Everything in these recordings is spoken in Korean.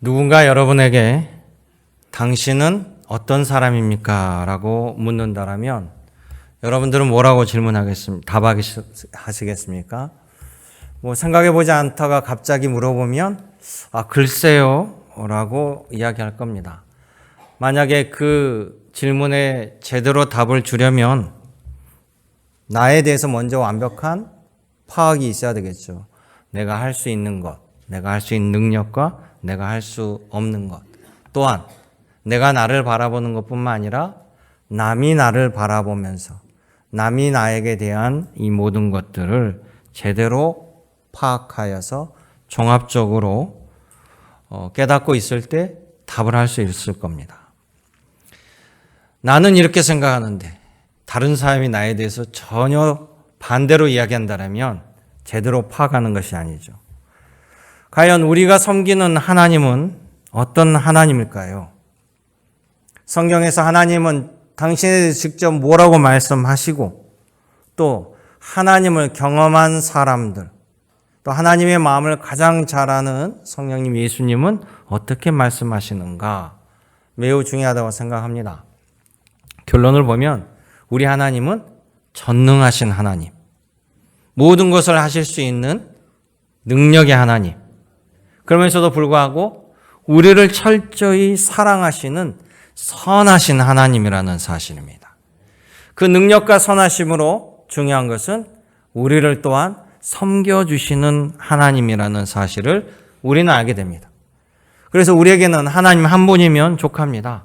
누군가 여러분에게 당신은 어떤 사람입니까? 라고 묻는다라면 여러분들은 뭐라고 답하시겠습니까? 생각해보지 않다가 갑자기 물어보면 글쎄요 라고 이야기할 겁니다. 만약에 그 질문에 제대로 답을 주려면 나에 대해서 먼저 완벽한 파악이 있어야 되겠죠. 내가 할 수 있는 것, 내가 할 수 있는 능력과 내가 할 수 없는 것, 또한 내가 나를 바라보는 것뿐만 아니라 남이 나를 바라보면서 남이 나에게 대한 이 모든 것들을 제대로 파악하여서 종합적으로 깨닫고 있을 때 답을 할 수 있을 겁니다. 나는 이렇게 생각하는데 다른 사람이 나에 대해서 전혀 반대로 이야기한다면 제대로 파악하는 것이 아니죠. 과연 우리가 섬기는 하나님은 어떤 하나님일까요? 성경에서 하나님은 당신에 대해서 직접 뭐라고 말씀하시고 또 하나님을 경험한 사람들, 또 하나님의 마음을 가장 잘 아는 성령님 예수님은 어떻게 말씀하시는가 매우 중요하다고 생각합니다. 결론을 보면 우리 하나님은 전능하신 하나님, 모든 것을 하실 수 있는 능력의 하나님, 그러면서도 불구하고 우리를 철저히 사랑하시는 선하신 하나님이라는 사실입니다. 그 능력과 선하심으로 중요한 것은 우리를 또한 섬겨주시는 하나님이라는 사실을 우리는 알게 됩니다. 그래서 우리에게는 하나님 한 분이면 족합니다.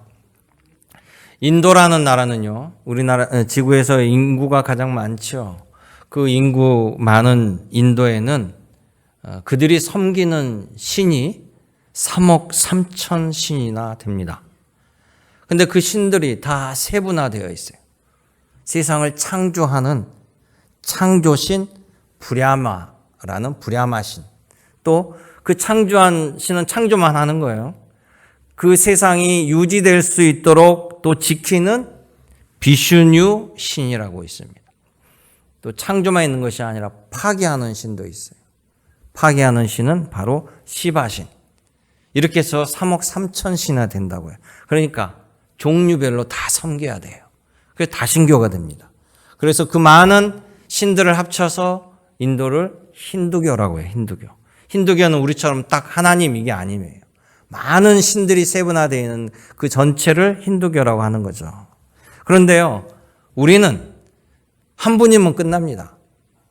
인도라는 나라는요, 우리나라 지구에서 인구가 가장 많죠. 그 인구 많은 인도에는 그들이 섬기는 신이 3억 3천 신이나 됩니다. 근데 그 신들이 다 세분화되어 있어요. 세상을 창조하는 창조신 브랴마라는 브랴마신, 또 그 창조한 신은 창조만 하는 거예요. 그 세상이 유지될 수 있도록 또 지키는 비슈뉴 신이라고 있습니다. 또 창조만 있는 것이 아니라 파괴하는 신도 있어요. 파괴하는 신은 바로 시바신. 이렇게 해서 3억 3천 신이나 된다고요. 그러니까 종류별로 다 섬겨야 돼요. 그래서 다신교가 됩니다. 그래서 그 많은 신들을 합쳐서 인도를 힌두교라고 해요. 힌두교. 힌두교는 우리처럼 딱 하나님 이게 아니에요. 많은 신들이 세분화되어 있는 그 전체를 힌두교라고 하는 거죠. 그런데요, 우리는 한 분이면 끝납니다.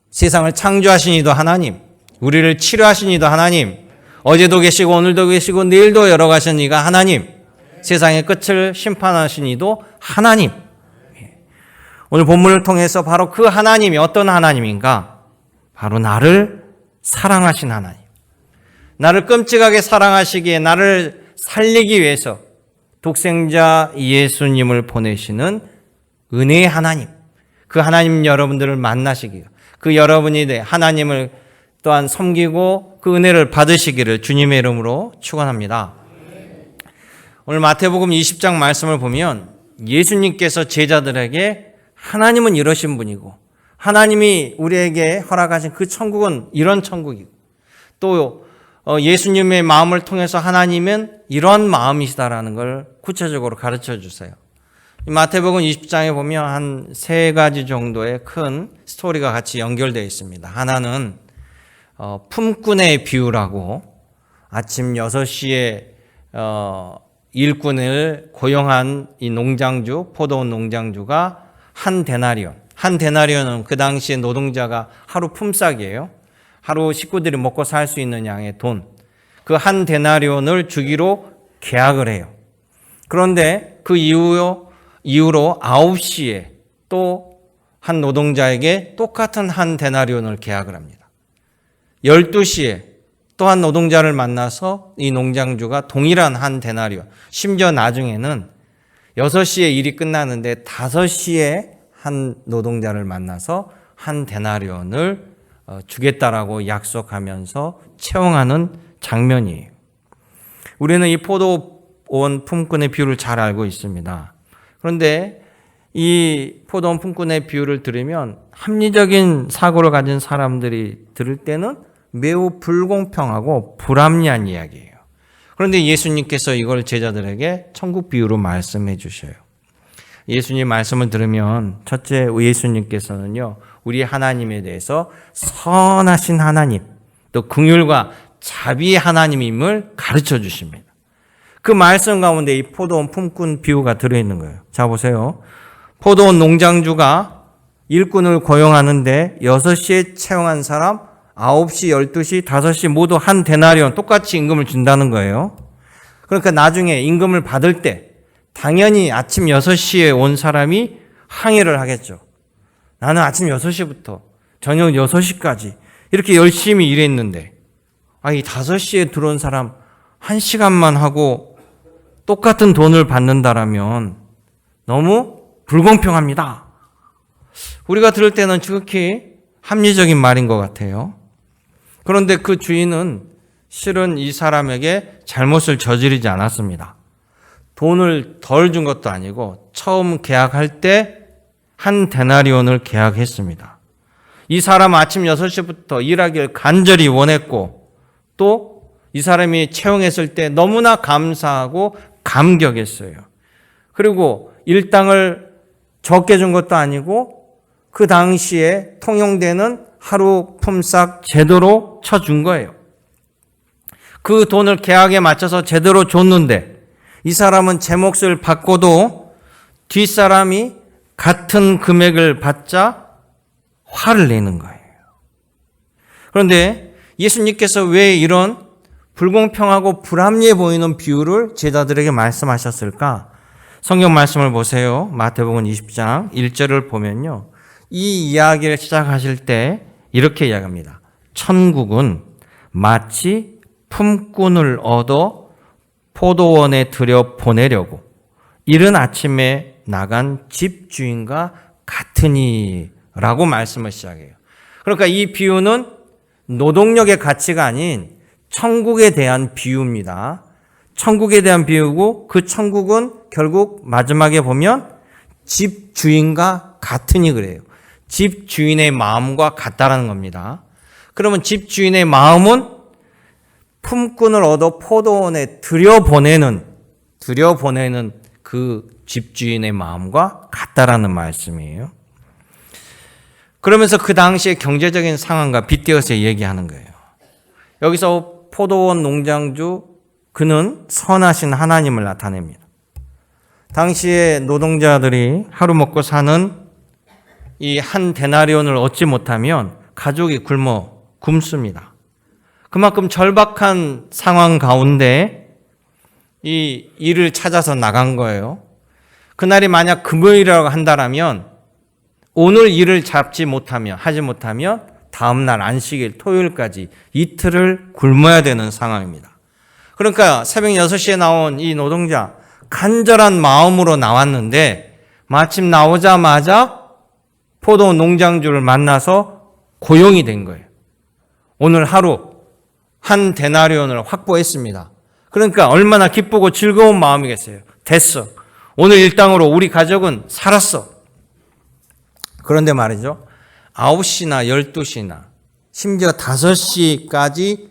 세상을 창조하신 이도 하나님, 우리를 치료하신 이도 하나님, 어제도 계시고 오늘도 계시고 내일도 열어가신 이가 하나님, 세상의 끝을 심판하신 이도 하나님. 오늘 본문을 통해서 바로 그 하나님이 어떤 하나님인가? 바로 나를 사랑하신 하나님. 나를 끔찍하게 사랑하시기에 나를 살리기 위해서 독생자 예수님을 보내시는 은혜의 하나님. 그 하나님 여러분들을 만나시기를, 그 여러분이 하나님을 또한 섬기고 그 은혜를 받으시기를 주님의 이름으로 축원합니다. 오늘 마태복음 20장 말씀을 보면 예수님께서 제자들에게 하나님은 이러신 분이고 하나님이 우리에게 허락하신 그 천국은 이런 천국이고 또 예수님의 마음을 통해서 하나님은 이런 마음이시다라는 걸 구체적으로 가르쳐 주세요. 마태복음 20장에 보면 한 세 가지 정도의 큰 스토리가 같이 연결되어 있습니다. 하나는 품꾼의 비유라고, 아침 6시에 일꾼을 고용한 이 농장주, 포도원 농장주가 한 데나리온은 그 당시에 노동자가 하루 품삯이에요. 하루 식구들이 먹고 살 수 있는 양의 돈, 그 한 데나리온을 주기로 계약을 해요. 그런데 그 이후로 9시에 또 한 노동자에게 똑같은 한 데나리온을 계약을 합니다. 12시에 또 한 노동자를 만나서 이 농장주가 동일한 한 데나리온, 심지어 나중에는 6시에 일이 끝나는데 5시에 한 노동자를 만나서 한 데나리온을 주겠다라고 약속하면서 채용하는 장면이에요. 우리는 이 포도원 품꾼의 비유를 잘 알고 있습니다. 그런데 이 포도원 품꾼의 비유를 들으면 합리적인 사고를 가진 사람들이 들을 때는 매우 불공평하고 불합리한 이야기예요. 그런데 예수님께서 이걸 제자들에게 천국 비유로 말씀해 주셔요. 예수님 말씀을 들으면 첫째, 예수님께서는요, 우리 하나님에 대해서 선하신 하나님, 또 긍휼과 자비의 하나님임을 가르쳐 주십니다. 그 말씀 가운데 이 포도원 품꾼 비유가 들어있는 거예요. 자, 보세요. 포도원 농장주가 일꾼을 고용하는데 6시에 채용한 사람, 9시, 12시, 5시 모두 한 데나리온 똑같이 임금을 준다는 거예요. 그러니까 나중에 임금을 받을 때 당연히 아침 6시에 온 사람이 항의를 하겠죠. 나는 아침 6시부터 저녁 6시까지 이렇게 열심히 일했는데, 이 5시에 들어온 사람 1시간만 하고 똑같은 돈을 받는다라면 너무 불공평합니다. 우리가 들을 때는 지극히 합리적인 말인 것 같아요. 그런데 그 주인은 실은 이 사람에게 잘못을 저지르지 않았습니다. 돈을 덜 준 것도 아니고 처음 계약할 때 한 데나리온을 계약했습니다. 이 사람 아침 6시부터 일하기를 간절히 원했고 또 이 사람이 채용했을 때 너무나 감사하고 감격했어요. 그리고 일당을 적게 준 것도 아니고 그 당시에 통용되는 하루 품삯 제대로 쳐준 거예요. 그 돈을 계약에 맞춰서 제대로 줬는데 이 사람은 제 몫을 받고도 뒷사람이 같은 금액을 받자 화를 내는 거예요. 그런데 예수님께서 왜 이런 불공평하고 불합리해 보이는 비유를 제자들에게 말씀하셨을까? 성경 말씀을 보세요. 마태복음 20장 1절을 보면요, 이 이야기를 시작하실 때 이렇게 이야기합니다. 천국은 마치 품꾼을 얻어 포도원에 들여 보내려고 이른 아침에 나간 집주인과 같으니 라고 말씀을 시작해요. 그러니까 이 비유는 노동력의 가치가 아닌 천국에 대한 비유입니다. 천국에 대한 비유고 그 천국은 결국 마지막에 보면 집주인과 같으니 그래요. 집주인의 마음과 같다라는 겁니다. 그러면 집주인의 마음은 품꾼을 얻어 포도원에 들여보내는 그 집주인의 마음과 같다라는 말씀이에요. 그러면서 그 당시의 경제적인 상황과 빗대어서 얘기하는 거예요. 여기서 포도원 농장주, 그는 선하신 하나님을 나타냅니다. 당시에 노동자들이 하루 먹고 사는 이 한 데나리온을 얻지 못하면 가족이 굶습니다. 그만큼 절박한 상황 가운데 이 일을 찾아서 나간 거예요. 그날이 만약 금요일이라고 한다면 오늘 일을 하지 못하면 다음날 안식일 토요일까지 이틀을 굶어야 되는 상황입니다. 그러니까 새벽 6시에 나온 이 노동자 간절한 마음으로 나왔는데 마침 나오자마자 포도 농장주를 만나서 고용이 된 거예요. 오늘 하루 한 데나리온을 확보했습니다. 그러니까 얼마나 기쁘고 즐거운 마음이겠어요. 됐어. 오늘 일당으로 우리 가족은 살았어. 그런데 말이죠. 9시나 12시나 심지어 5시까지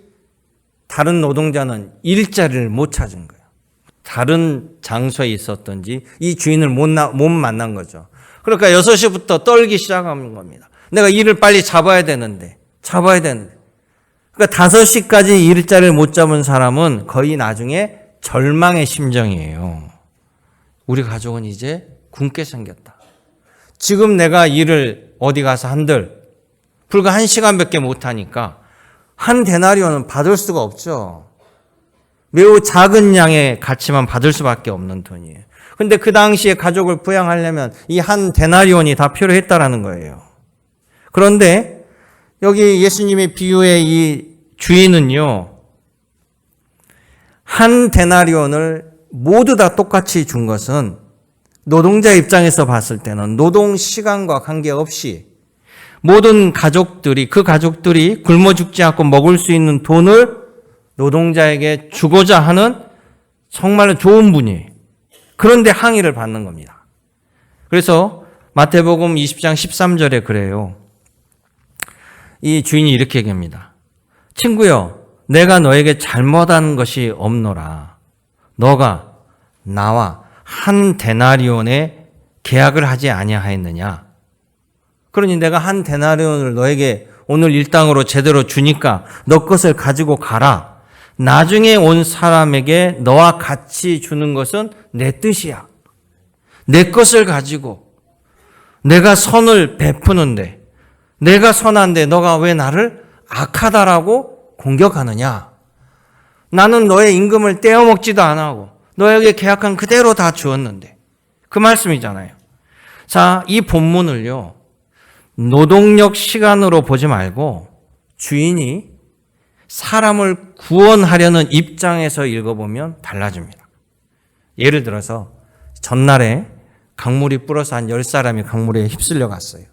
다른 노동자는 일자리를 못 찾은 거예요. 다른 장소에 있었던지 이 주인을 못 만난 거죠. 그러니까 6시부터 떨기 시작하는 겁니다. 내가 일을 빨리 잡아야 되는데. 그러니까 5시까지 일자리를 못 잡은 사람은 거의 나중에 절망의 심정이에요. 우리 가족은 이제 굶게 생겼다. 지금 내가 일을 어디 가서 한들 불과 1시간밖에 못하니까 한 데나리온은 받을 수가 없죠. 매우 작은 양의 가치만 받을 수밖에 없는 돈이에요. 근데 그 당시에 가족을 부양하려면 이 한 데나리온이 다 필요했다라는 거예요. 그런데 여기 예수님의 비유의 이 주인은요, 한 데나리온을 모두 다 똑같이 준 것은 노동자 입장에서 봤을 때는 노동 시간과 관계없이 모든 가족들이, 그 가족들이 굶어 죽지 않고 먹을 수 있는 돈을 노동자에게 주고자 하는 정말로 좋은 분이에요. 그런데 항의를 받는 겁니다. 그래서 마태복음 20장 13절에 그래요. 이 주인이 이렇게 얘기합니다. 친구요, 내가 너에게 잘못한 것이 없노라. 너가 나와 한 데나리온의 계약을 하지 아니하였느냐. 그러니 내가 한 데나리온을 너에게 오늘 일당으로 제대로 주니까 너 것을 가지고 가라. 나중에 온 사람에게 너와 같이 주는 것은 내 뜻이야. 내 것을 가지고 내가 선을 베푸는데, 내가 선한데 너가 왜 나를 악하다라고 공격하느냐. 나는 너의 임금을 떼어먹지도 안 하고 너에게 계약한 그대로 다 주었는데. 그 말씀이잖아요. 자, 이 본문을요, 노동력 시간으로 보지 말고 주인이 사람을 구원하려는 입장에서 읽어보면 달라집니다. 예를 들어서 전날에 강물이 불어서 한 10사람이 강물에 휩쓸려 갔어요.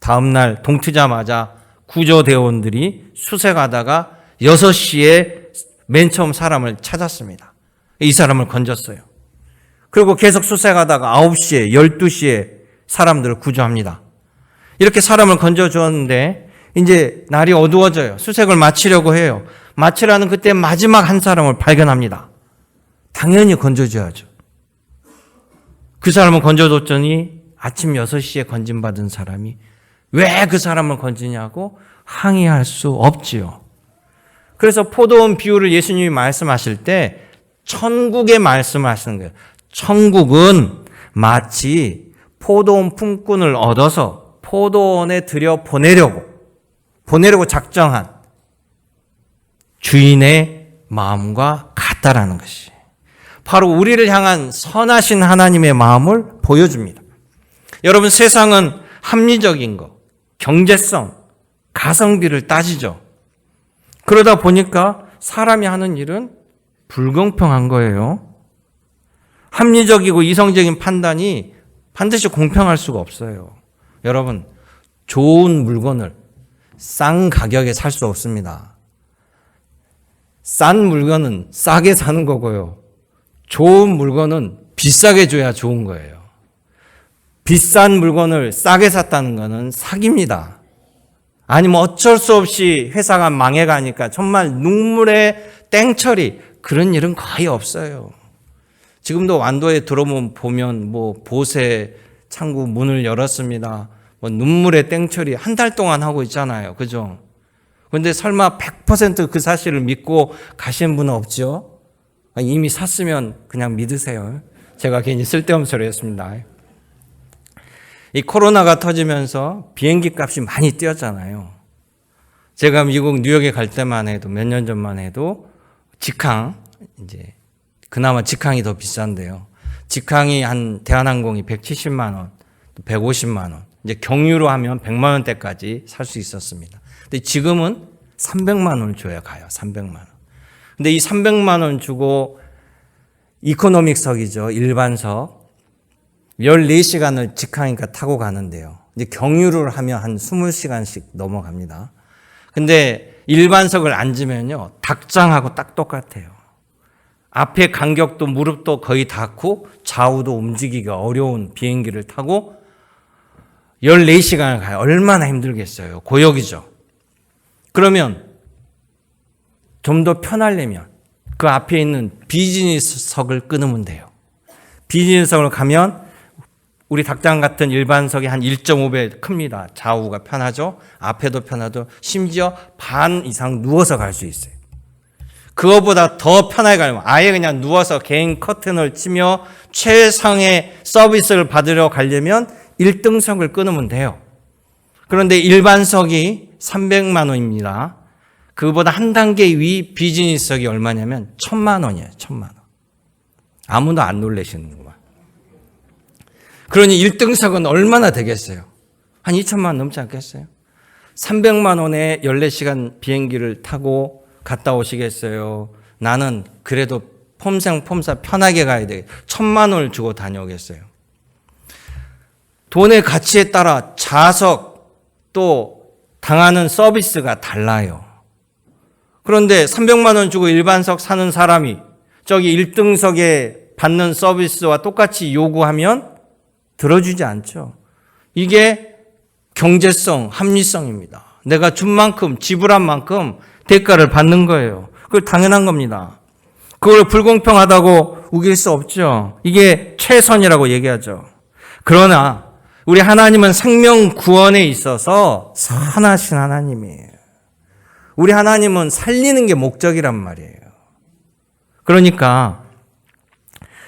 다음날 동 트자마자 구조대원들이 수색하다가 6시에 맨 처음 사람을 찾았습니다. 이 사람을 건졌어요. 그리고 계속 수색하다가 9시에, 12시에 사람들을 구조합니다. 이렇게 사람을 건져주었는데 이제 날이 어두워져요. 수색을 마치려고 해요. 마치라는 그때 마지막 한 사람을 발견합니다. 당연히 건져줘야죠. 그 사람을 건져줬더니 아침 6시에 건진받은 사람이 왜 그 사람을 건지냐고 항의할 수 없지요. 그래서 포도원 비유를 예수님이 말씀하실 때 천국의 말씀을 하시는 거예요. 천국은 마치 포도원 품꾼을 얻어서 포도원에 들여 보내려고 작정한 주인의 마음과 같다라는 것이 바로 우리를 향한 선하신 하나님의 마음을 보여줍니다. 여러분, 세상은 합리적인 것, 경제성, 가성비를 따지죠. 그러다 보니까 사람이 하는 일은 불공평한 거예요. 합리적이고 이성적인 판단이 반드시 공평할 수가 없어요. 여러분, 좋은 물건을 싼 가격에 살 수 없습니다. 싼 물건은 싸게 사는 거고요. 좋은 물건은 비싸게 줘야 좋은 거예요. 비싼 물건을 싸게 샀다는 것은 사기입니다. 아니면 어쩔 수 없이 회사가 망해가니까 정말 눈물의 땡처리, 그런 일은 거의 없어요. 지금도 완도에 들어보면 보세 창구 문을 열었습니다. 눈물의 땡처리 한 달 동안 하고 있잖아요. 그죠? 그런데 설마 100% 그 사실을 믿고 가시는 분은 없죠? 이미 샀으면 그냥 믿으세요. 제가 괜히 쓸데없는 소리 했습니다. 이 코로나가 터지면서 비행기 값이 많이 뛰었잖아요. 제가 미국 뉴욕에 갈 때만 해도, 몇 년 전만 해도 직항, 이제 그나마 직항이 더 비싼데요. 직항이 한 대한항공이 170만 원, 150만 원, 이제 경유로 하면 100만 원대까지 살 수 있었습니다. 근데 지금은 300만 원을 줘야 가요. 300만 원. 근데 이 300만 원 주고 이코노믹석이죠. 일반석. 14시간을 직항이니까 타고 가는데요. 이제 경유를 하면 한 20시간씩 넘어갑니다. 근데 일반석을 앉으면요, 닭장하고 딱 똑같아요. 앞에 간격도 무릎도 거의 닿고 좌우도 움직이기가 어려운 비행기를 타고 14시간을 가요. 얼마나 힘들겠어요. 고역이죠. 그러면 좀 더 편하려면 그 앞에 있는 비즈니스석을 끊으면 돼요. 비즈니스석을 가면 우리 닭장 같은 일반석이 한 1.5배 큽니다. 좌우가 편하죠. 앞에도 편하죠. 심지어 반 이상 누워서 갈 수 있어요. 그거보다 더 편하게 가려면 아예 그냥 누워서 개인 커튼을 치며 최상의 서비스를 받으러 가려면 1등석을 끊으면 돼요. 그런데 일반석이 300만 원입니다. 그보다 한 단계 위 비즈니스석이 얼마냐면 1,000만 원이에요. 1,000만 원. 아무도 안 놀라시는구만. 그러니 1등석은 얼마나 되겠어요? 한 2천만 원 넘지 않겠어요? 300만 원에 14시간 비행기를 타고 갔다 오시겠어요? 나는 그래도 폼생폼사 편하게 가야 돼. 1,000만 원을 주고 다녀오겠어요. 돈의 가치에 따라 좌석 또 당하는 서비스가 달라요. 그런데 300만 원 주고 일반석 사는 사람이 저기 1등석에 받는 서비스와 똑같이 요구하면 들어주지 않죠. 이게 경제성, 합리성입니다. 내가 준 만큼, 지불한 만큼 대가를 받는 거예요. 그걸 당연한 겁니다. 그걸 불공평하다고 우길 수 없죠. 이게 최선이라고 얘기하죠. 그러나 우리 하나님은 생명 구원에 있어서 선하신 하나님이에요. 우리 하나님은 살리는 게 목적이란 말이에요. 그러니까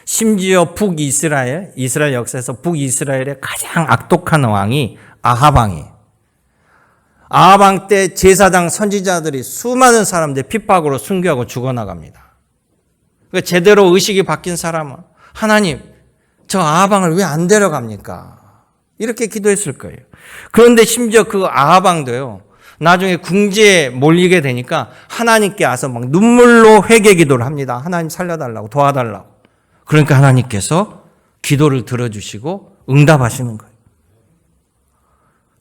심지어 북이스라엘, 이스라엘 역사에서 북이스라엘의 가장 악독한 왕이 아합 왕이에요. 아합 왕 때 제사장 선지자들이 수많은 사람들 핍박으로 순교하고 죽어나갑니다. 그러니까 제대로 의식이 바뀐 사람은 하나님, 저 아합 왕을 왜 안 데려갑니까? 이렇게 기도했을 거예요. 그런데 심지어 그 아합 왕도요, 나중에 궁지에 몰리게 되니까 하나님께 와서 막 눈물로 회개 기도를 합니다. 하나님 살려달라고, 도와달라고. 그러니까 하나님께서 기도를 들어주시고 응답하시는 거예요.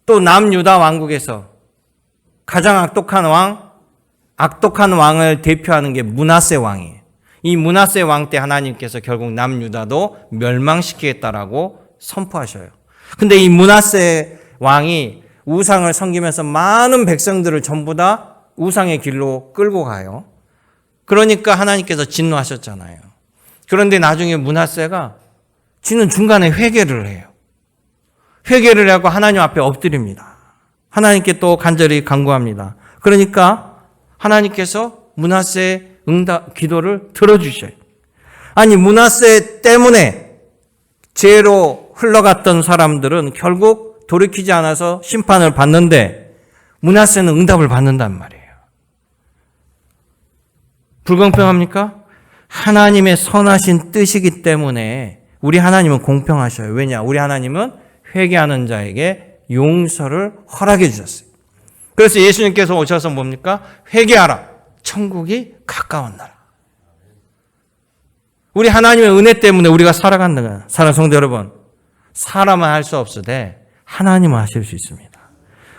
또 남유다 왕국에서 가장 악독한 왕을 대표하는 게 므낫세 왕이에요. 이 므낫세 왕 때 하나님께서 결국 남유다도 멸망시키겠다라고 선포하셔요. 근데 이 므낫세 왕이 우상을 섬기면서 많은 백성들을 전부 다 우상의 길로 끌고 가요. 그러니까 하나님께서 진노하셨잖아요. 그런데 나중에 므낫세가 지는 중간에 회개를 해요. 회개를 하고 하나님 앞에 엎드립니다. 하나님께 또 간절히 간구합니다. 그러니까 하나님께서 므낫세의 기도를 들어주셔요. 아니, 므낫세 때문에 죄로 흘러갔던 사람들은 결국 돌이키지 않아서 심판을 받는데 므낫세는 응답을 받는단 말이에요. 불공평합니까? 하나님의 선하신 뜻이기 때문에 우리 하나님은 공평하셔요. 왜냐? 우리 하나님은 회개하는 자에게 용서를 허락해 주셨어요. 그래서 예수님께서 오셔서 뭡니까? 회개하라. 천국이 가까웠나라. 우리 하나님의 은혜 때문에 우리가 살아간다. 사랑하는 성도 여러분, 사람은 할 수 없으되 하나님은 하실 수 있습니다.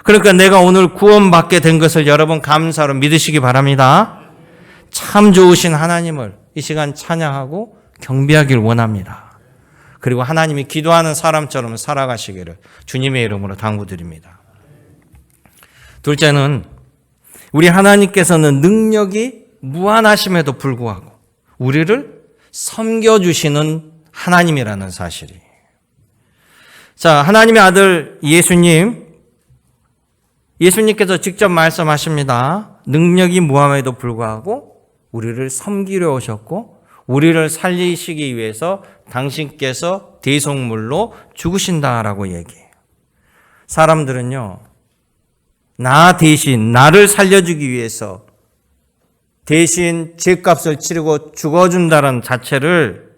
그러니까 내가 오늘 구원받게 된 것을 여러분 감사로 믿으시기 바랍니다. 참 좋으신 하나님을 이 시간 찬양하고 경배하길 원합니다. 그리고 하나님이 기도하는 사람처럼 살아가시기를 주님의 이름으로 당부드립니다. 둘째는 우리 하나님께서는 능력이 무한하심에도 불구하고 우리를 섬겨주시는 하나님이라는 사실이. 자, 하나님의 아들 예수님께서 직접 말씀하십니다. 능력이 무함에도 불구하고 우리를 섬기려 오셨고 우리를 살리시기 위해서 당신께서 대속물로 죽으신다라고 얘기해요. 사람들은요, 나 대신 나를 살려주기 위해서 대신 죄값을 치르고 죽어준다는 자체를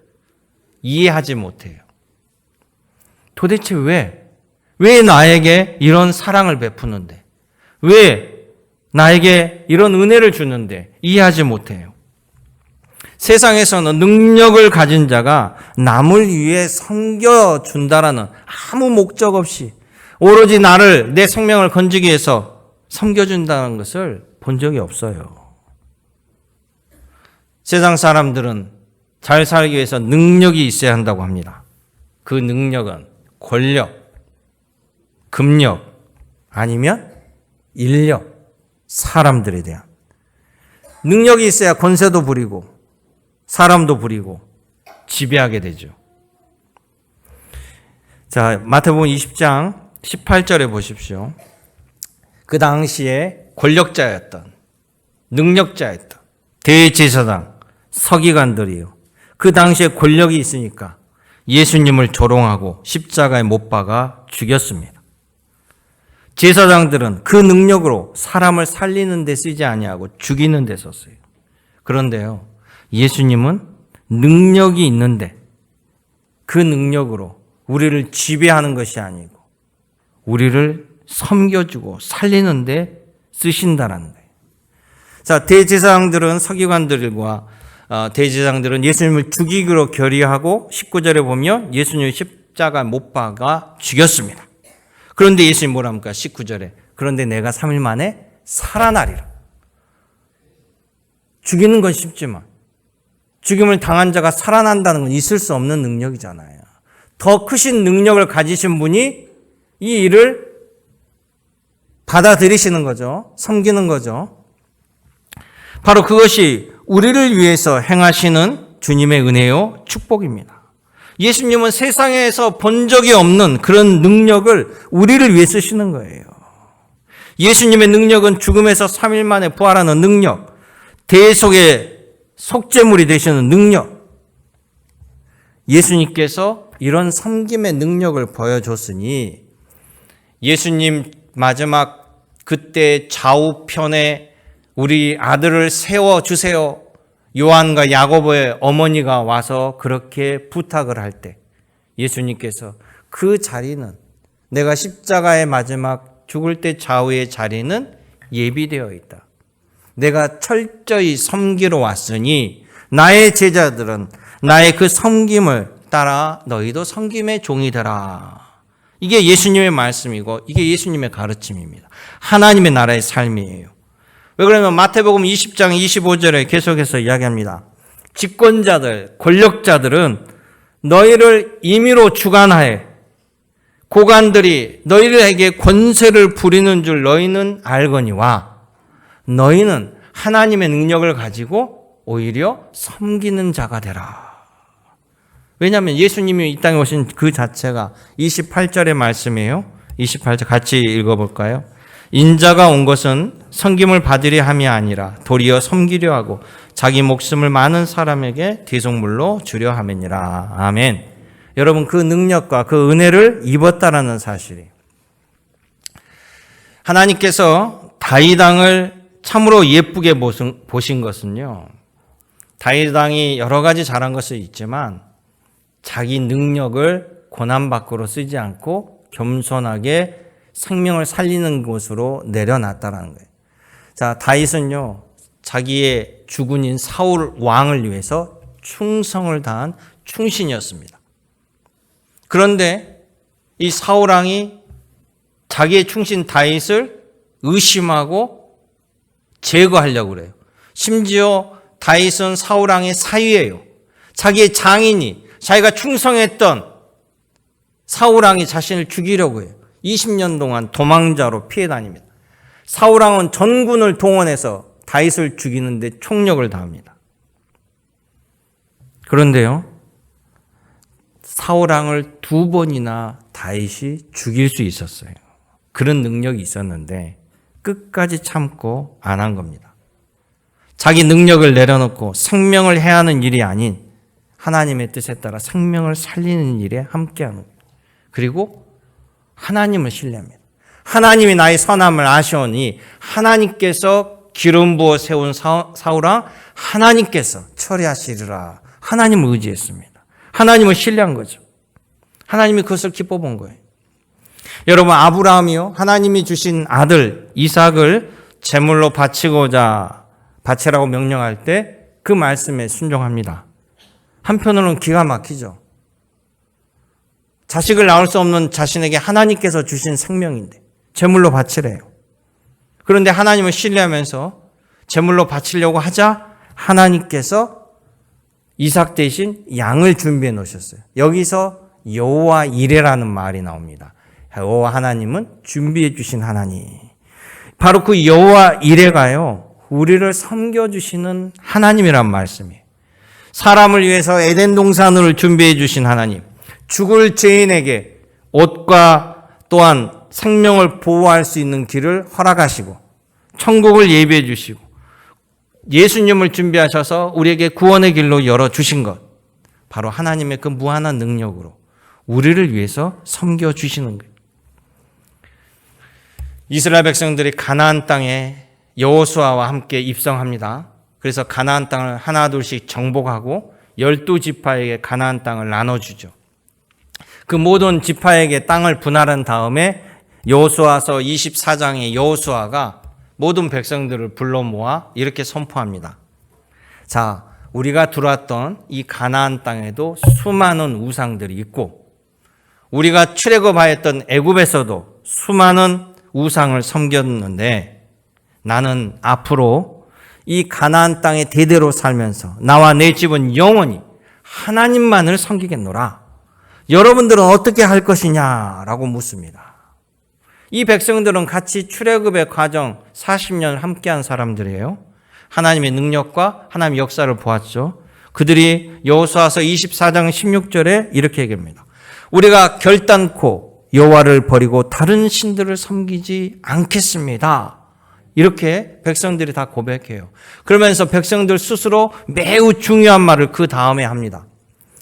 이해하지 못해요. 도대체 왜 나에게 이런 사랑을 베푸는데, 왜 나에게 이런 은혜를 주는데 이해하지 못해요. 세상에서는 능력을 가진 자가 남을 위해 섬겨준다라는 아무 목적 없이 오로지 내 생명을 건지기 위해서 섬겨준다는 것을 본 적이 없어요. 세상 사람들은 잘 살기 위해서 능력이 있어야 한다고 합니다. 그 능력은 권력, 금력, 아니면 인력, 사람들에 대한 능력이 있어야 권세도 부리고 사람도 부리고 지배하게 되죠. 자, 마태복음 20장 18절에 보십시오. 그 당시에 권력자였던, 능력자였던 대제사장, 서기관들이요, 그 당시에 권력이 있으니까 예수님을 조롱하고 십자가에 못 박아 죽였습니다. 제사장들은 그 능력으로 사람을 살리는 데 쓰지 아니하고 죽이는 데 썼어요. 그런데요, 예수님은 능력이 있는데 그 능력으로 우리를 지배하는 것이 아니고 우리를 섬겨주고 살리는 데 쓰신다라는 거예요. 자, 대제사장들은 서기관들과 대제사장들은 예수님을 죽이기로 결의하고 19절에 보면 예수님을 십자가 못 박아 죽였습니다. 그런데 예수님 뭐라 합니까? 19절에 그런데 내가 3일 만에 살아나리라. 죽이는 건 쉽지만 죽임을 당한 자가 살아난다는 건 있을 수 없는 능력이잖아요. 더 크신 능력을 가지신 분이 이 일을 받아들이시는 거죠. 섬기는 거죠. 바로 그것이 우리를 위해서 행하시는 주님의 은혜요 축복입니다. 예수님은 세상에서 본 적이 없는 그런 능력을 우리를 위해 쓰시는 거예요. 예수님의 능력은 죽음에서 3일 만에 부활하는 능력, 대속의 속죄물이 되시는 능력. 예수님께서 이런 섬김의 능력을 보여줬으니 예수님 마지막 그때 좌우편에 우리 아들을 세워주세요. 요한과 야고보의 어머니가 와서 그렇게 부탁을 할 때 예수님께서 그 자리는 내가 십자가의 마지막 죽을 때 좌우의 자리는 예비되어 있다. 내가 철저히 섬기러 왔으니 나의 제자들은 나의 그 섬김을 따라 너희도 섬김의 종이 되라. 이게 예수님의 말씀이고 이게 예수님의 가르침입니다. 하나님의 나라의 삶이에요. 왜 그러냐면 마태복음 20장 25절에 계속해서 이야기합니다. 집권자들, 권력자들은 너희를 임의로 주관하여 고관들이 너희들에게 권세를 부리는 줄 너희는 알거니와 너희는 하나님의 능력을 가지고 오히려 섬기는 자가 되라. 왜냐하면 예수님이 이 땅에 오신 그 자체가 28절의 말씀이에요. 28절 같이 읽어볼까요? 인자가 온 것은 섬김을 받으려 함이 아니라 도리어 섬기려 하고 자기 목숨을 많은 사람에게 대속물로 주려 함이니라. 아멘. 여러분 그 능력과 그 은혜를 입었다라는 사실이 하나님께서 다윗 왕을 참으로 예쁘게 보신 것은요. 다윗 왕이 여러 가지 잘한 것이 있지만 자기 능력을 고난 밖으로 쓰지 않고 겸손하게 생명을 살리는 곳으로 내려놨다라는 거예요. 자, 다윗은요, 자기의 주군인 사울 왕을 위해서 충성을 다한 충신이었습니다. 그런데 이 사울 왕이 자기의 충신 다윗을 의심하고 제거하려고 그래요. 심지어 다윗은 사울 왕의 사위예요. 자기의 장인이 자기가 충성했던 사울 왕이 자신을 죽이려고 해요. 20년 동안 도망자로 피해 다닙니다. 사울 왕은 전군을 동원해서 다윗을 죽이는데 총력을 다합니다. 그런데요, 사울 왕을 2번이나 다윗이 죽일 수 있었어요. 그런 능력이 있었는데 끝까지 참고 안 한 겁니다. 자기 능력을 내려놓고 생명을 해야 하는 일이 아닌 하나님의 뜻에 따라 생명을 살리는 일에 함께하는 거예요. 그리고 하나님을 신뢰합니다. 하나님이 나의 선함을 아시오니 하나님께서 기름 부어 세운 사울왕 하나님께서 처리하시리라. 하나님을 의지했습니다. 하나님을 신뢰한 거죠. 하나님이 그것을 기뻐 본 거예요. 여러분 아브라함이요 하나님이 주신 아들 이삭을 제물로 바치라고 명령할 때 그 말씀에 순종합니다. 한편으로는 기가 막히죠. 자식을 낳을 수 없는 자신에게 하나님께서 주신 생명인데 제물로 바치래요. 그런데 하나님을 신뢰하면서 제물로 바치려고 하자 하나님께서 이삭 대신 양을 준비해 놓으셨어요. 여기서 여호와 이레라는 말이 나옵니다. 여호와 하나님은 준비해 주신 하나님. 바로 그 여호와 이레가요. 우리를 섬겨주시는 하나님이란 말씀이에요. 사람을 위해서 에덴 동산을 준비해 주신 하나님. 죽을 죄인에게 옷과 또한 생명을 보호할 수 있는 길을 허락하시고 천국을 예비해 주시고 예수님을 준비하셔서 우리에게 구원의 길로 열어주신 것. 바로 하나님의 그 무한한 능력으로 우리를 위해서 섬겨주시는 거예요. 이스라엘 백성들이 가나안 땅에 여호수아와 함께 입성합니다. 그래서 가나안 땅을 하나 둘씩 정복하고 12지파에게 가나안 땅을 나눠주죠. 그 모든 지파에게 땅을 분할한 다음에 여호수아서 24장의 여호수아가 모든 백성들을 불러 모아 이렇게 선포합니다. 자, 우리가 들어왔던 이 가나안 땅에도 수많은 우상들이 있고 우리가 출애굽하였던 애굽에서도 수많은 우상을 섬겼는데 나는 앞으로 이 가나안 땅에 대대로 살면서 나와 내 집은 영원히 하나님만을 섬기겠노라. 여러분들은 어떻게 할 것이냐라고 묻습니다. 이 백성들은 같이 출애굽의 과정 40년 함께한 사람들이에요. 하나님의 능력과 하나님의 역사를 보았죠. 그들이 여호수아서 24장 16절에 이렇게 얘기합니다. 우리가 결단코 여호와를 버리고 다른 신들을 섬기지 않겠습니다. 이렇게 백성들이 다 고백해요. 그러면서 백성들 스스로 매우 중요한 말을 그 다음에 합니다.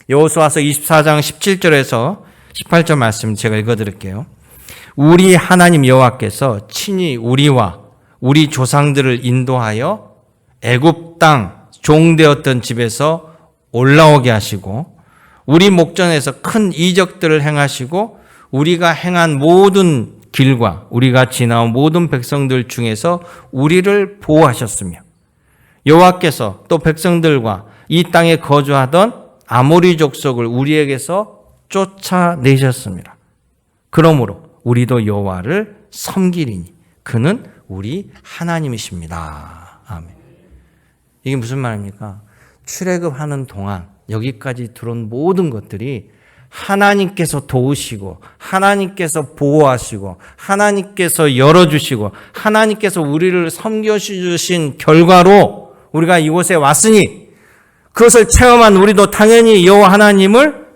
여호수아서 24장 17절에서 18절 말씀 제가 읽어드릴게요. 우리 하나님 여호와께서 친히 우리와 우리 조상들을 인도하여 애굽 땅 종되었던 집에서 올라오게 하시고 우리 목전에서 큰 이적들을 행하시고 우리가 행한 모든 길과 우리가 지나온 모든 백성들 중에서 우리를 보호하셨으며 여호와께서 또 백성들과 이 땅에 거주하던 아모리 족속을 우리에게서 쫓아내셨습니다. 그러므로 우리도 여호와를 섬기리니 그는 우리 하나님이십니다. 아멘. 이게 무슨 말입니까? 출애굽하는 동안 여기까지 들어온 모든 것들이 하나님께서 도우시고 하나님께서 보호하시고 하나님께서 열어주시고 하나님께서 우리를 섬겨주신 결과로 우리가 이곳에 왔으니 그것을 체험한 우리도 당연히 여호와 하나님을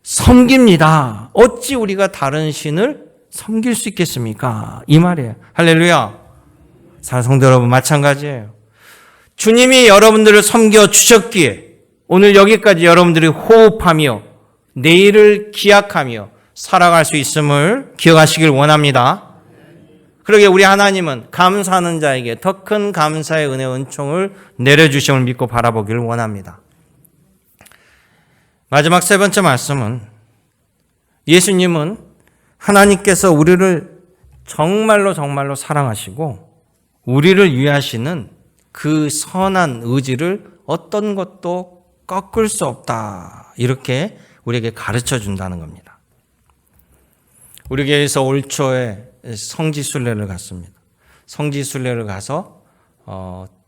섬깁니다. 어찌 우리가 다른 신을 섬길 수 있겠습니까? 이 말이에요. 할렐루야. 사랑하는 성도 여러분, 마찬가지예요. 주님이 여러분들을 섬겨주셨기에 오늘 여기까지 여러분들이 호흡하며 내일을 기약하며 살아갈 수 있음을 기억하시길 원합니다. 그러게 우리 하나님은 감사하는 자에게 더 큰 감사의 은혜 은총을 내려주심을 믿고 바라보기를 원합니다. 마지막 세 번째 말씀은 예수님은 하나님께서 우리를 정말로 사랑하시고 우리를 위하시는 그 선한 의지를 어떤 것도 꺾을 수 없다. 이렇게 우리에게 가르쳐 준다는 겁니다. 우리 교회에서 올 초에 성지순례를 갔습니다. 성지순례를 가서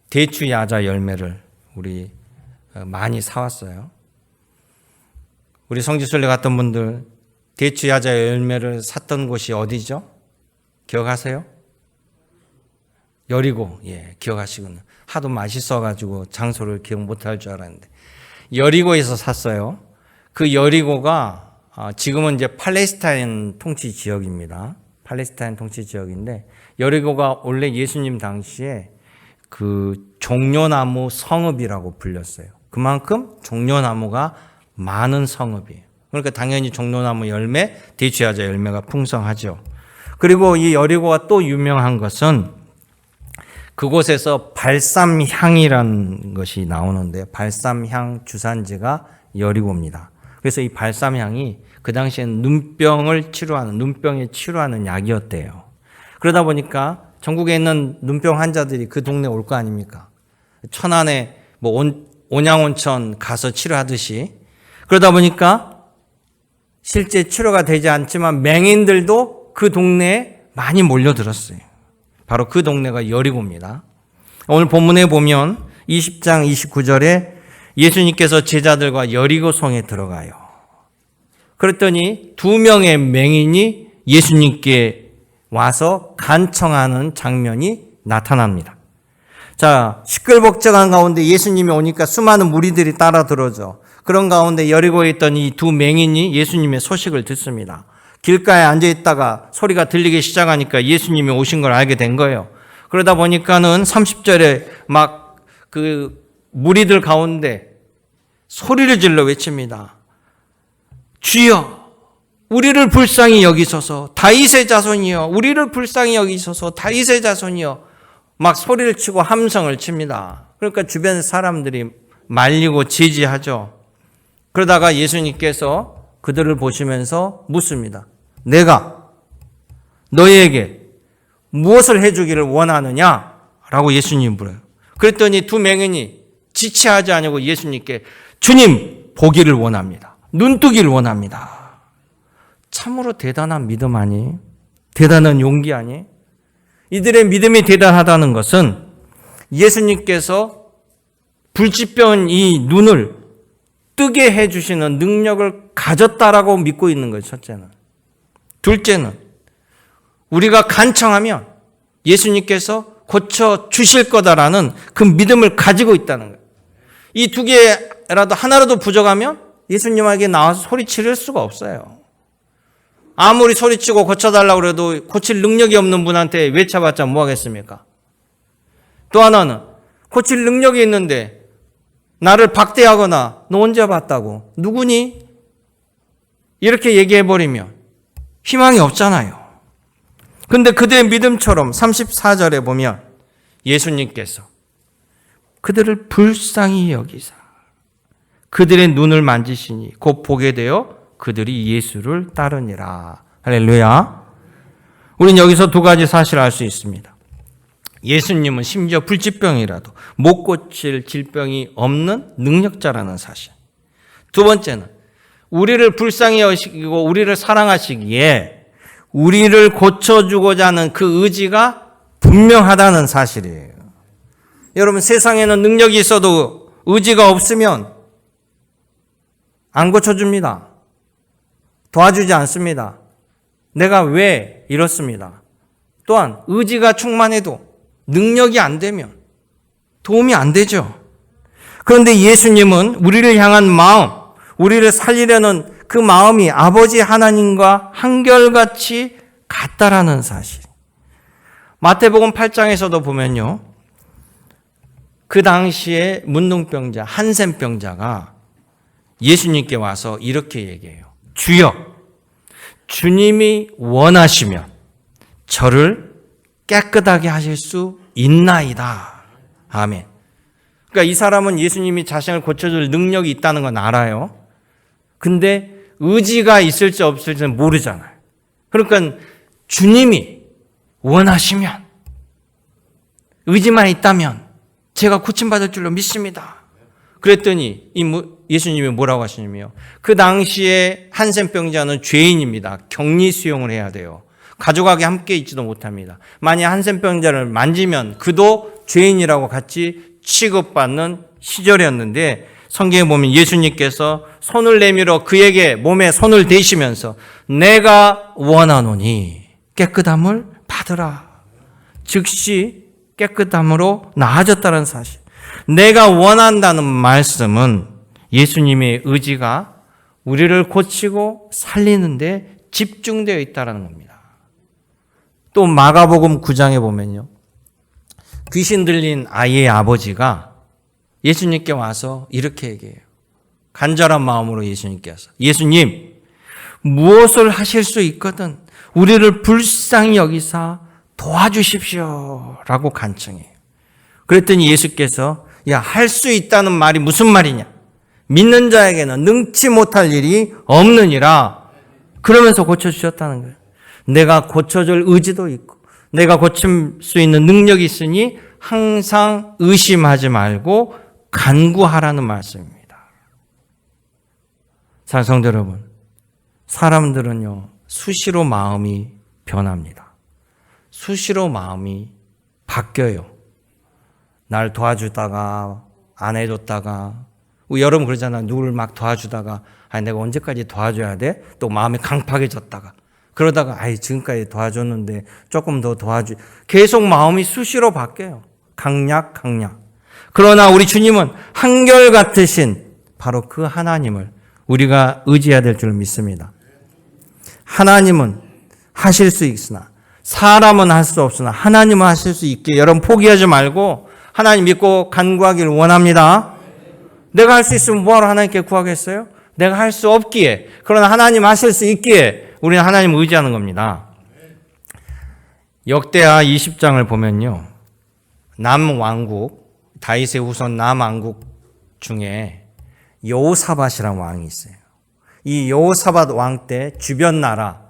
대추 야자 열매를 우리 많이 사왔어요. 우리 성지순례 갔던 분들 대추 야자 열매를 샀던 곳이 어디죠? 기억하세요? 여리고. 예, 기억하시군요. 하도 맛있어가지고 장소를 기억 못할 줄 알았는데 여리고에서 샀어요. 그 여리고가 지금은 이제 팔레스타인 통치 지역입니다. 팔레스타인 통치 지역인데 여리고가 원래 예수님 당시에 그 종려나무 성읍이라고 불렸어요. 그만큼 종려나무가 많은 성읍이에요. 그러니까 당연히 종려나무 열매, 대추야자 열매가 풍성하죠. 그리고 이 여리고가 또 유명한 것은 그곳에서 발삼향이라는 것이 나오는데 발삼향 주산지가 여리고입니다. 그래서 이 발삼향이 그 당시엔 눈병에 치료하는 약이었대요. 그러다 보니까 전국에 있는 눈병 환자들이 그 동네 올 거 아닙니까? 천안에 온양온천 가서 치료하듯이. 그러다 보니까 실제 치료가 되지 않지만 맹인들도 그 동네에 많이 몰려들었어요. 바로 그 동네가 여리고입니다. 오늘 본문에 보면 20장 29절에 예수님께서 제자들과 여리고성에 들어가요. 그랬더니 2명의 맹인이 예수님께 와서 간청하는 장면이 나타납니다. 자, 시끌벅적한 가운데 예수님이 오니까 수많은 무리들이 따라 들어오죠. 그런 가운데 여리고에 있던 이 2 맹인이 예수님의 소식을 듣습니다. 길가에 앉아있다가 소리가 들리기 시작하니까 예수님이 오신 걸 알게 된 거예요. 그러다 보니까는 30절에 막 그 무리들 가운데 소리를 질러 외칩니다. 주여, 우리를 불쌍히 여기소서. 다윗의 자손이여, 우리를 불쌍히 여기소서. 다윗의 자손이여. 막 소리를 치고 함성을 칩니다. 그러니까 주변 사람들이 말리고 제지하죠. 그러다가 예수님께서 그들을 보시면서 묻습니다. 내가 너희에게 무엇을 해주기를 원하느냐? 라고 예수님 물어요. 그랬더니 2 맹인이 지체하지 않고 예수님께 주님 보기를 원합니다. 눈뜨기를 원합니다. 참으로 대단한 믿음 아니? 대단한 용기 아니? 이들의 믿음이 대단하다는 것은 예수님께서 불치병 이 눈을 뜨게 해주시는 능력을 가졌다라고 믿고 있는 거예요. 첫째는. 둘째는 우리가 간청하면 예수님께서 고쳐 주실 거다라는 그 믿음을 가지고 있다는 거예요. 이 두 개라도 하나라도 부족하면 예수님에게 나와서 소리 지를 수가 없어요. 아무리 소리치고 고쳐달라고 해도 고칠 능력이 없는 분한테 외쳐봤자 뭐 하겠습니까? 또 하나는 고칠 능력이 있는데 나를 박대하거나 너 언제 봤다고? 누구니? 이렇게 얘기해버리면 희망이 없잖아요. 근데 그들의 믿음처럼 34절에 보면 예수님께서 그들을 불쌍히 여기사 그들의 눈을 만지시니 곧 보게 되어 그들이 예수를 따르니라. 할렐루야. 우린 여기서 두 가지 사실을 알 수 있습니다. 예수님은 심지어 불치병이라도 못 고칠 질병이 없는 능력자라는 사실. 두 번째는 우리를 불쌍히 여기시고 우리를 사랑하시기에 우리를 고쳐주고자 하는 그 의지가 분명하다는 사실이에요. 여러분, 세상에는 능력이 있어도 의지가 없으면 안 고쳐줍니다. 도와주지 않습니다. 내가 왜 이렇습니다. 또한 의지가 충만해도 능력이 안 되면 도움이 안 되죠. 그런데 예수님은 우리를 향한 마음, 우리를 살리려는 그 마음이 아버지 하나님과 한결같이 같다라는 사실. 마태복음 8장에서도 보면요. 그 당시에 문둥병자, 한센병자가 예수님께 와서 이렇게 얘기해요. 주여, 주님이 원하시면 저를 깨끗하게 하실 수 있나이다. 아멘. 그러니까 이 사람은 예수님이 자신을 고쳐줄 능력이 있다는 건 알아요. 근데 의지가 있을지 없을지는 모르잖아요. 그러니까 주님이 원하시면, 의지만 있다면 제가 고침받을 줄로 믿습니다. 그랬더니 예수님이 뭐라고 하시냐면요. 그 당시에 한센병자는 죄인입니다. 격리 수용을 해야 돼요. 가족하고 함께 있지도 못합니다. 만약 한센병자를 만지면 그도 죄인이라고 같이 취급받는 시절이었는데 성경에 보면 예수님께서 손을 내밀어 그에게 몸에 손을 대시면서 내가 원하노니 깨끗함을 받으라. 즉시 깨끗함으로 나아졌다는 사실. 내가 원한다는 말씀은 예수님의 의지가 우리를 고치고 살리는데 집중되어 있다는 겁니다. 또 마가복음 9장에 보면요. 귀신 들린 아이의 아버지가 예수님께 와서 이렇게 얘기해요. 간절한 마음으로 예수님께서 예수님 무엇을 하실 수 있거든 우리를 불쌍히 여기사 도와주십시오 라고 간청해요. 그랬더니 예수께서 할 수 있다는 말이 무슨 말이냐? 믿는 자에게는 능치 못할 일이 없느니라. 그러면서 고쳐주셨다는 거예요. 내가 고쳐줄 의지도 있고 내가 고칠 수 있는 능력이 있으니 항상 의심하지 말고 간구하라는 말씀입니다. 사랑성도 여러분, 사람들은요 수시로 마음이 변합니다. 수시로 마음이 바뀌어요. 날 도와주다가 안 해줬다가 여러분 그러잖아. 누구를 막 도와주다가 내가 언제까지 도와줘야 돼? 또 마음이 강팍해졌다가 그러다가 지금까지 도와줬는데 조금 더 계속 마음이 수시로 바뀌어요. 강약. 그러나 우리 주님은 한결같으신 바로 그 하나님을 우리가 의지해야 될 줄 믿습니다. 하나님은 하실 수 있으나 사람은 할 수 없으나 하나님은 하실 수 있게 여러분 포기하지 말고 하나님 믿고 간구하기를 원합니다. 내가 할 수 있으면 뭐하러 하나님께 구하겠어요? 내가 할 수 없기에 그러나 하나님 하실 수 있기에 우리는 하나님을 의지하는 겁니다. 역대하 20장을 보면요. 남왕국 다윗의 후손 남왕국 중에 여호사밧이라는 왕이 있어요. 이 여호사밧 왕 때 주변 나라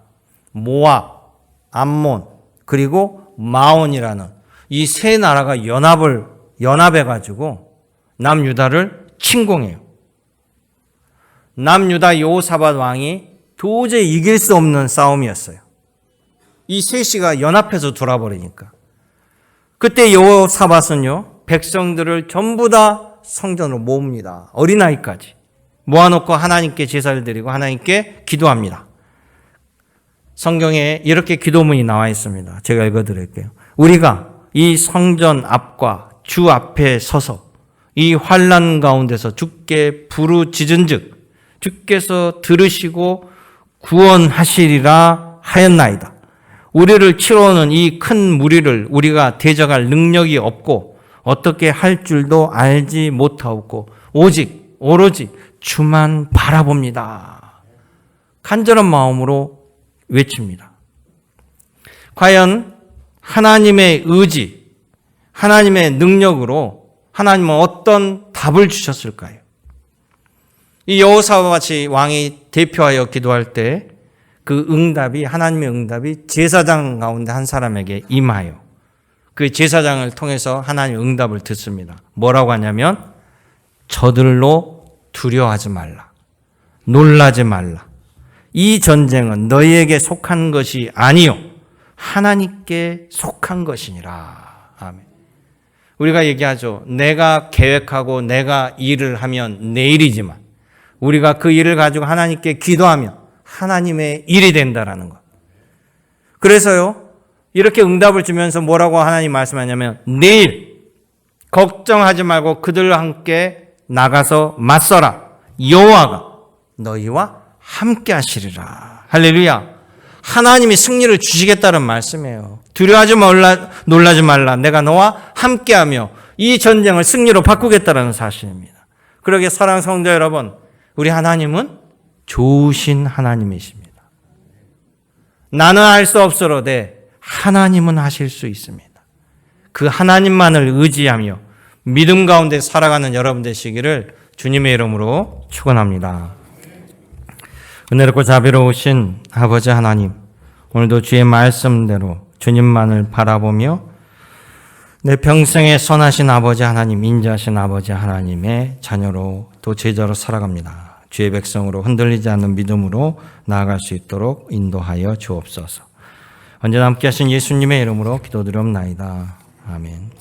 모압, 암몬 그리고 마온이라는 이 세 나라가 연합해가지고 남유다를 침공해요. 남유다 여호사밧 왕이 도저히 이길 수 없는 싸움이었어요. 이 셋이가 연합해서 돌아버리니까. 그때 여호사밧은요 백성들을 전부 다 성전으로 모읍니다. 어린아이까지 모아놓고 하나님께 제사를 드리고 하나님께 기도합니다. 성경에 이렇게 기도문이 나와 있습니다. 제가 읽어드릴게요. 우리가 이 성전 앞과 주 앞에 서서 이 환난 가운데서 주께 부르짖은즉 주께서 들으시고 구원하시리라 하였나이다. 우리를 치러오는 이 큰 무리를 우리가 대적할 능력이 없고 어떻게 할 줄도 알지 못하고 오로지 주만 바라봅니다. 간절한 마음으로 외칩니다. 과연 하나님의 의지, 하나님의 능력으로 하나님은 어떤 답을 주셨을까요? 이 여호사와 같이 왕이 대표하여 기도할 때 그 응답이, 하나님의 응답이 제사장 가운데 한 사람에게 임하여 그 제사장을 통해서 하나님의 응답을 듣습니다. 뭐라고 하냐면 저들로 두려워하지 말라. 놀라지 말라. 이 전쟁은 너희에게 속한 것이 아니요 하나님께 속한 것이니라. 아멘. 우리가 얘기하죠. 내가 계획하고 내가 일을 하면 내 일이지만 우리가 그 일을 가지고 하나님께 기도하면 하나님의 일이 된다라는 것. 그래서요, 이렇게 응답을 주면서 뭐라고 하나님 말씀하냐면 내일 걱정하지 말고 그들과 함께 나가서 맞서라. 여호와가 너희와 함께 하시리라. 할렐루야. 하나님이 승리를 주시겠다는 말씀이에요. 두려워하지 말라, 놀라지 말라. 내가 너와 함께하며 이 전쟁을 승리로 바꾸겠다는 사실입니다. 그러기에 사랑하는 성도 여러분, 우리 하나님은 좋으신 하나님이십니다. 나는 할 수 없어로되 하나님은 하실 수 있습니다. 그 하나님만을 의지하며 믿음 가운데 살아가는 여러분 되시기를 주님의 이름으로 축원합니다. 은혜롭고 자비로우신 아버지 하나님, 오늘도 주의 말씀대로 주님만을 바라보며 내 평생에 선하신 아버지 하나님, 인자하신 아버지 하나님의 자녀로 또 제자로 살아갑니다. 주의 백성으로 흔들리지 않는 믿음으로 나아갈 수 있도록 인도하여 주옵소서. 언제나 함께 하신 예수님의 이름으로 기도드리옵나이다. 아멘.